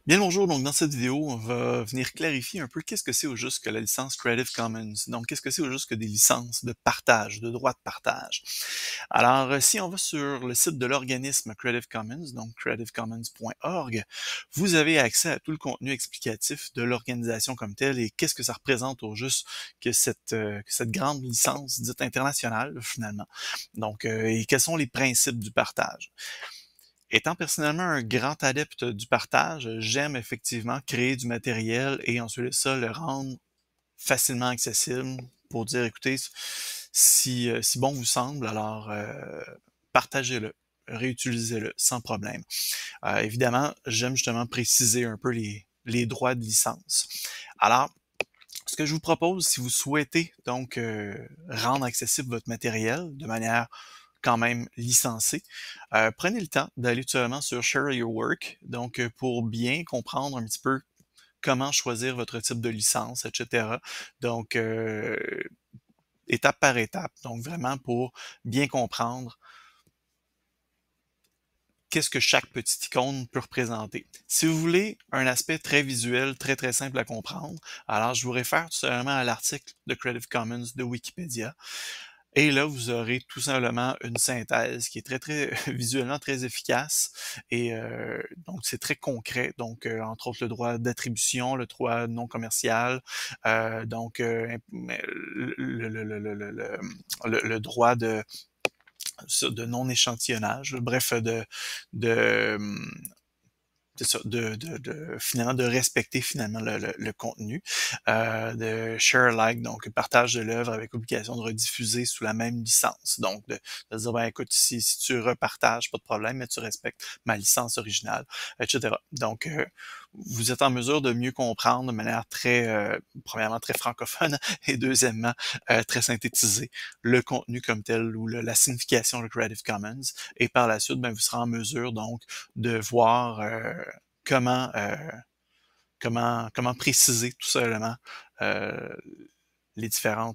Bien le bonjour, donc dans cette vidéo, on va venir clarifier un peu qu'est-ce que c'est au juste que la licence Creative Commons. Donc, qu'est-ce que c'est au juste que des licences de partage, de droit de partage. Alors, si on va sur le site de l'organisme Creative Commons, donc creativecommons.org, vous avez accès à tout le contenu explicatif de l'organisation comme telle et qu'est-ce que ça représente au juste que cette grande licence dite internationale, finalement. Donc, et quels sont les principes du partage. Étant personnellement un grand adepte du partage, j'aime effectivement créer du matériel et ensuite ça, le rendre facilement accessible pour dire, écoutez, si bon vous semble, alors partagez-le, réutilisez-le sans problème. Évidemment, j'aime justement préciser un peu les droits de licence. Alors, ce que je vous propose, si vous souhaitez donc rendre accessible votre matériel de manière quand même licenciée, prenez le temps d'aller tout simplement sur Share Your Work, donc pour bien comprendre un petit peu comment choisir votre type de licence, etc. Donc, étape par étape, donc vraiment pour bien comprendre qu'est-ce que chaque petite icône peut représenter. Si vous voulez un aspect très visuel, très simple à comprendre, alors je vous réfère tout simplement à l'article de Creative Commons de Wikipédia. Et là, vous aurez tout simplement une synthèse qui est très visuellement très efficace et donc c'est très concret. Donc, entre autres, le droit d'attribution, le droit non commercial, donc le droit de non-échantillonnage, bref, de c'est ça, finalement de respecter finalement le contenu, de share alike, donc partage de l'œuvre avec obligation de rediffuser sous la même licence. Donc de dire ben écoute, si tu repartages, pas de problème, mais tu respectes ma licence originale, etc. Donc vous êtes en mesure de mieux comprendre de manière très premièrement très francophone et deuxièmement très synthétisée le contenu comme tel ou la signification de Creative Commons. Et par la suite, ben, vous serez en mesure donc de voir comment, comment préciser tout simplement euh, les différents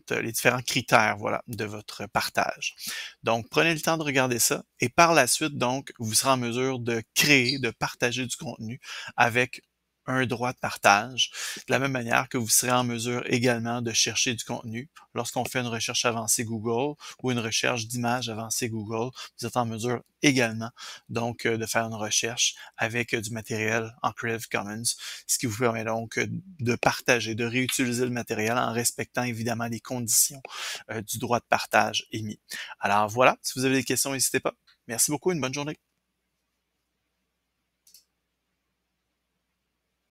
critères voilà, de votre partage. Donc, prenez le temps de regarder ça et par la suite, donc, vous serez en mesure de créer, de partager du contenu avec un droit de partage, de la même manière que vous serez en mesure également de chercher du contenu. Lorsqu'on fait une recherche avancée Google ou une recherche d'images avancée Google, vous êtes en mesure également donc de faire une recherche avec du matériel en Creative Commons, ce qui vous permet donc de partager, de réutiliser le matériel en respectant évidemment les conditions du droit de partage émis. Alors voilà, si vous avez des questions, n'hésitez pas. Merci beaucoup, une bonne journée.